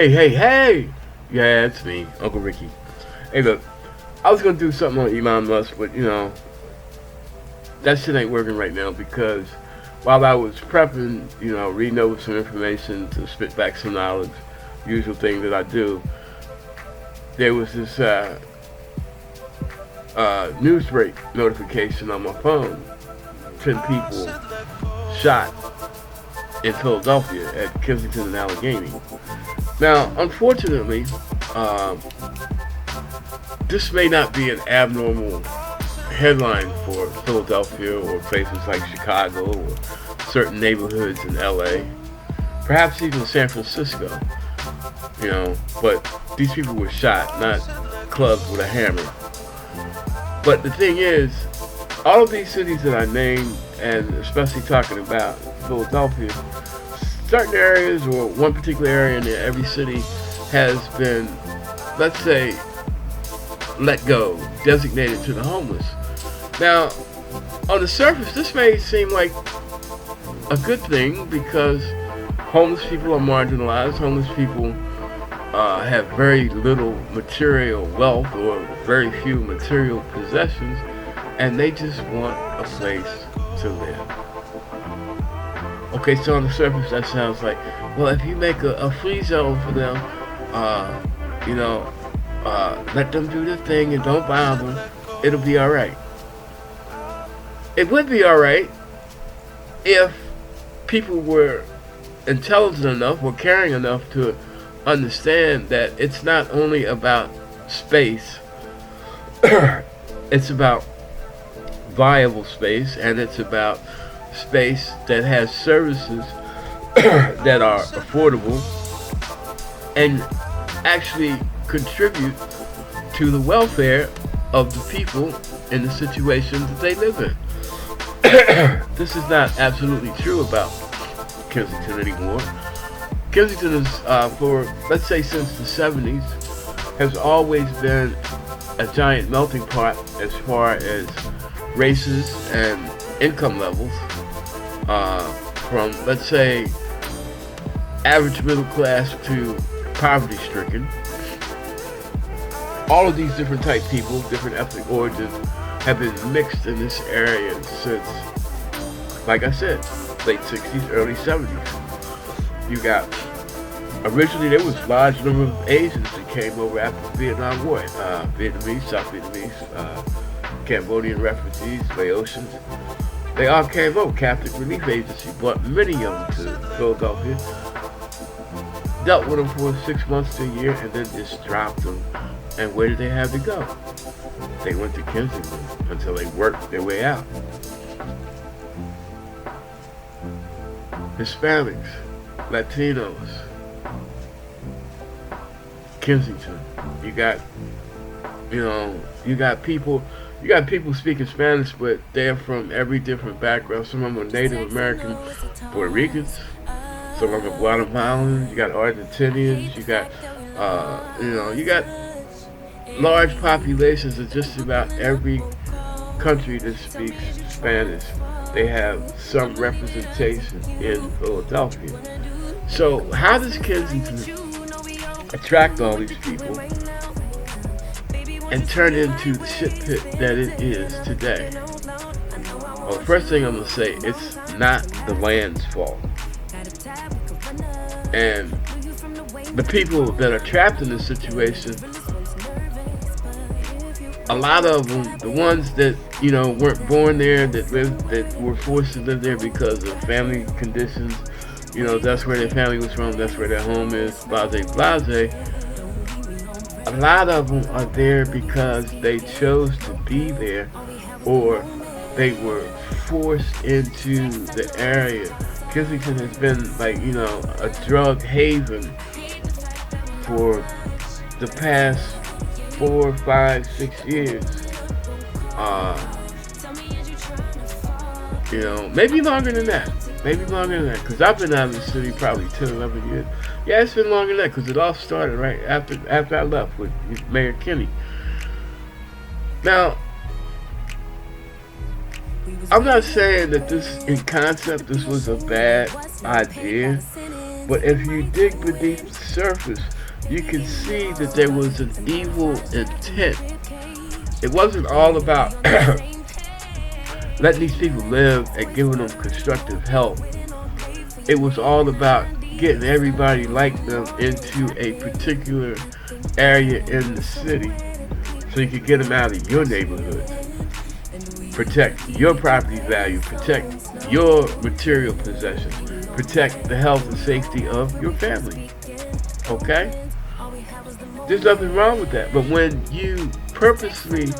Hey, hey, hey! Yeah, it's me, Uncle Ricky. Hey, look, I was gonna do something on Elon Musk, but that shit ain't working right now because while I was prepping, reading over some information to spit back some knowledge, usual thing that I do, there was this news break notification on my phone. 10 people shot in Philadelphia at Kensington and Allegheny. Now, unfortunately, this may not be an abnormal headline for Philadelphia or places like Chicago or certain neighborhoods in LA, perhaps even San Francisco, but these people were shot, not clubbed with a hammer. But the thing is, all of these cities that I named, and especially talking about Philadelphia, certain areas or one particular area in every city has been, let's say, let go, designated to the homeless. Now, on the surface, this may seem like a good thing because homeless people are marginalized. Homeless people have very little material wealth or very few material possessions, and they just want a place to live. Okay, so on the surface that sounds like, well, if you make a free zone for them, let them do their thing and don't bother them, it'll be alright. It would be alright if people were intelligent enough or caring enough to understand that it's not only about space, it's about viable space, and it's about space that has services that are affordable and actually contribute to the welfare of the people in the situations that they live in. This is not absolutely true about Kensington anymore. Kensington is, for let's say since the 70s, has always been a giant melting pot as far as races and income levels, from let's say average middle class to poverty stricken. All of these different type people, different ethnic origins, have been mixed in this area since, like I said, late 60s, early 70s. You got, originally there was a large number of Asians that came over after the Vietnam War, Vietnamese, South Vietnamese, Cambodian refugees, Laotians. They all came over. Catholic Relief Agency brought many of them to Philadelphia, dealt with them for 6 months to a year, and then just dropped them. And where did they have to go? They went to Kensington until they worked their way out. Hispanics, Latinos, Kensington. You got people speaking Spanish, but they're from every different background. Some of them are Native American, Puerto Ricans. Some of them are Guatemalans. You got Argentinians. You got, you got large populations of just about every country that speaks Spanish. They have some representation in Philadelphia. So how does Kensington attract all these people and turn into the shit pit that it is today? Well, the first thing I'm going to say, it's not the land's fault. And the people that are trapped in this situation, a lot of them, the ones that weren't born there, that were forced to live there because of family conditions, that's where their family was from, that's where their home is, blase blase. A lot of them are there because they chose to be there, or they were forced into the area. Kensington has been a drug haven for the past 4, 5, 6 years. Maybe longer than that. Because I've been out of the city probably 10, 11 years. Yeah, it's been longer than that because it all started right after I left with Mayor Kenny. Now, I'm not saying that in concept, this was a bad idea. But if you dig beneath the surface, you can see that there was an evil intent. It wasn't all about letting these people live and giving them constructive help. It was all about getting everybody like them into a particular area in the city so you could get them out of your neighborhood. Protect your property value, protect your material possessions, protect the health and safety of your family. Okay? There's nothing wrong with that. But when you purposely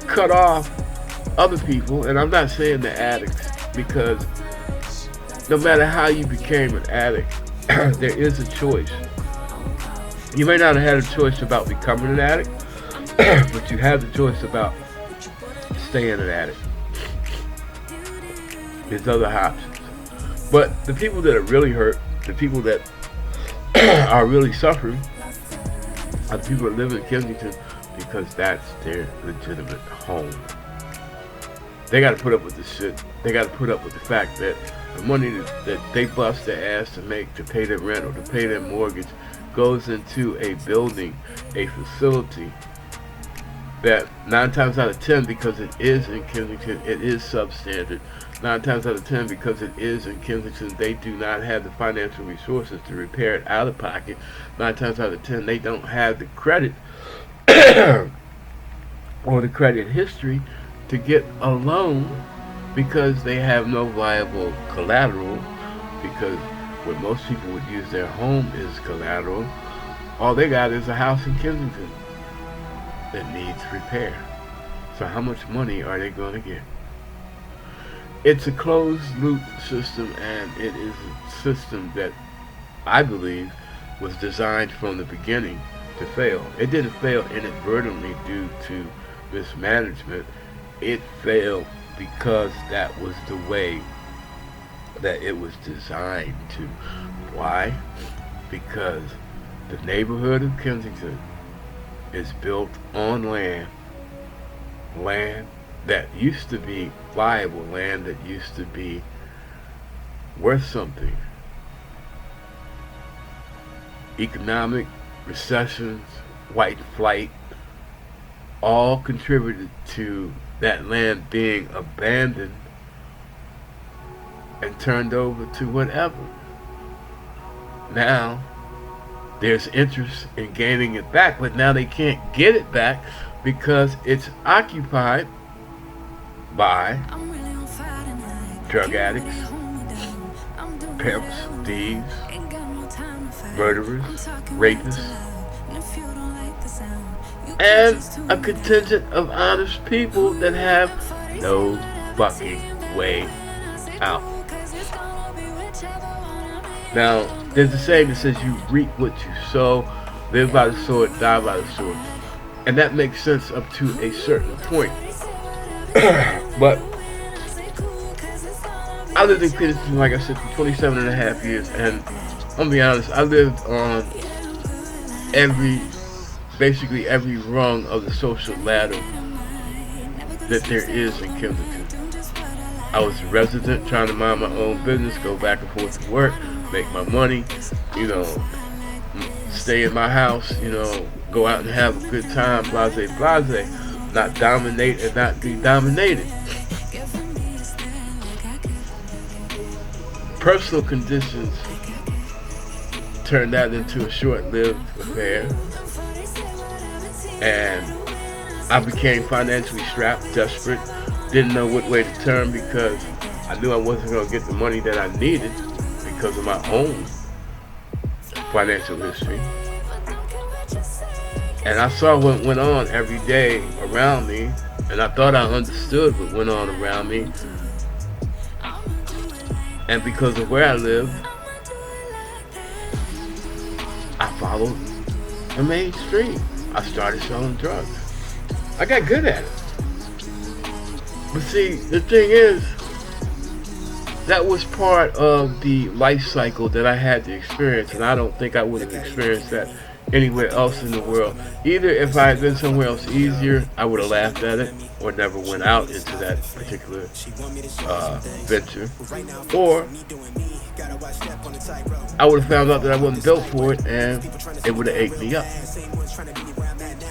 cut off other people, and I'm not saying the addicts, because no matter how you became an addict, there is a choice. You may not have had a choice about becoming an addict, but you have the choice about staying an addict. There's other options. But the people that are really hurt, the people that are really suffering, are the people that live in Kensington because that's their legitimate home. They got to put up with this shit. They got to put up with the fact that the money that they bust their ass to make to pay their rent or to pay their mortgage goes into a building, a facility that 9 times out of 10, because it is in Kensington, it is substandard. 9 times out of 10, because it is in Kensington, they do not have the financial resources to repair it out of pocket. 9 times out of 10, they don't have the credit or the credit history to get a loan because they have no viable collateral, because what most people would use their home is collateral. All they got is a house in Kensington that needs repair. So how much money are they going to get? It's a closed loop system, and it is a system that I believe was designed from the beginning to fail. It didn't fail inadvertently due to mismanagement. It failed because that was the way that it was designed to. Why? Because the neighborhood of Kensington is built on land that used to be viable, land that used to be worth something. Economic recessions, white flight, all contributed to that land being abandoned and turned over to whatever. Now, there's interest in gaining it back, but now they can't get it back because it's occupied by drug addicts, pimps, thieves, murderers, rapists, and a contingent of honest people that have no fucking way out. Now, there's a saying that says you reap what you sow, live by the sword, die by the sword. And that makes sense up to a certain point. But I lived in Kensington, like I said, for 27 and a half years, and I'm gonna be honest, I lived on basically every rung of the social ladder that there is in Kensington. I was a resident trying to mind my own business, go back and forth to work, make my money, stay in my house, go out and have a good time, blase, blase, not dominate and not be dominated. Personal conditions turned that into a short-lived affair, and I became financially strapped, desperate, didn't know what way to turn because I knew I wasn't going to get the money that I needed because of my own financial history. And I saw what went on every day around me, and I thought I understood what went on around me. And because of where I lived, I followed the mainstream. I started selling drugs. I got good at it. But see, the thing is, that was part of the life cycle that I had to experience, and I don't think I would have experienced that anywhere else in the world. Either if I had been somewhere else easier, I would have laughed at it or never went out into that particular venture, or I would have found out that I wasn't built for it and it would have ate me up.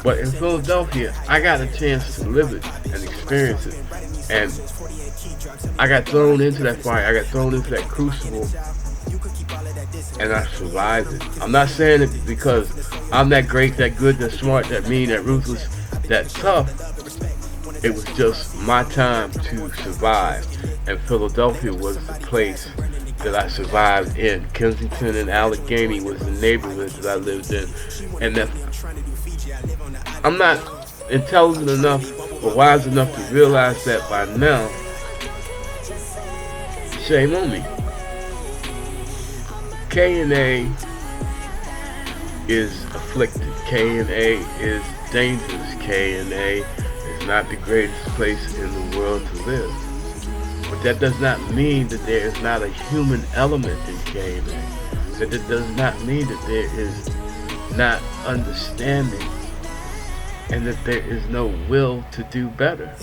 But in Philadelphia, I got a chance to live it and experience it, and I got thrown into that fire. I got thrown into that crucible, and I survived it. I'm not saying it because I'm that great, that good, that smart, that mean, that ruthless, that tough. It was just my time to survive, and Philadelphia was the place that I survived in. Kensington and Allegheny was the neighborhood that I lived in, and that I'm not intelligent enough or wise enough to realize that by now. Shame on me. K&A is afflicted. K&A is dangerous. K&A is not the greatest place in the world to live. But that does not mean that there is not a human element in K&A. That it does not mean that there is not understanding and that there is no will to do better.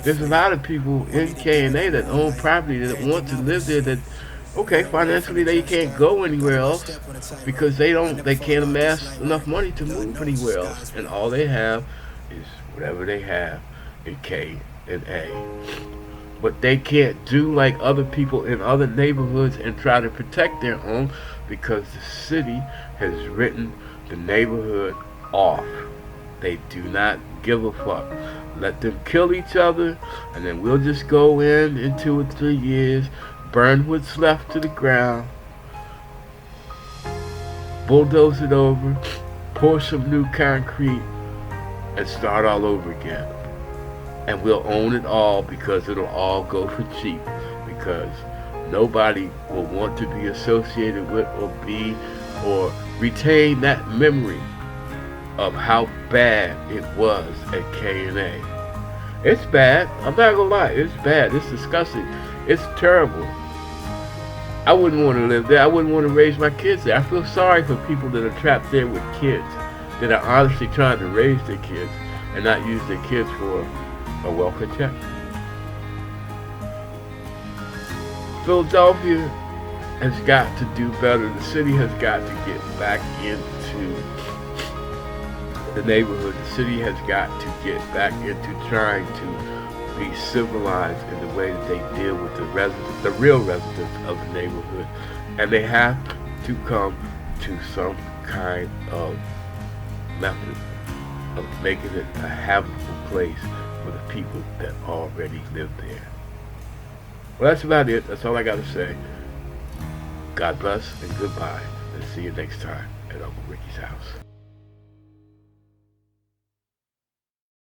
There's a lot of people in K&A that own property that want to live there that, okay, financially they can't go anywhere else because they can't amass enough money to move anywhere else, and all they have is whatever they have in K&A. But they can't do like other people in other neighborhoods and try to protect their own because the city has written the neighborhood off. They do not give a fuck. Let them kill each other, and then we'll just go in 2 or 3 years, burn what's left to the ground, bulldoze it over, pour some new concrete, and start all over again. And we'll own it all because it'll all go for cheap, because nobody will want to be associated with or retain that memory of how bad it was at K&A. It's bad. I'm not gonna lie. It's bad. It's disgusting. It's terrible. I wouldn't want to live there. I wouldn't want to raise my kids there. I feel sorry for people that are trapped there with kids, that are honestly trying to raise their kids and not use their kids for a welfare check. Philadelphia has got to do better. The city has got to get back into the neighborhood. The city has got to get back into trying to be civilized in the way that they deal with the residents, the real residents of the neighborhood. And they have to come to some kind of method of making it a habitable place for the people that already live there. Well, that's about it. That's all I got to say. God bless and goodbye. And see you next time at Uncle Ricky's house.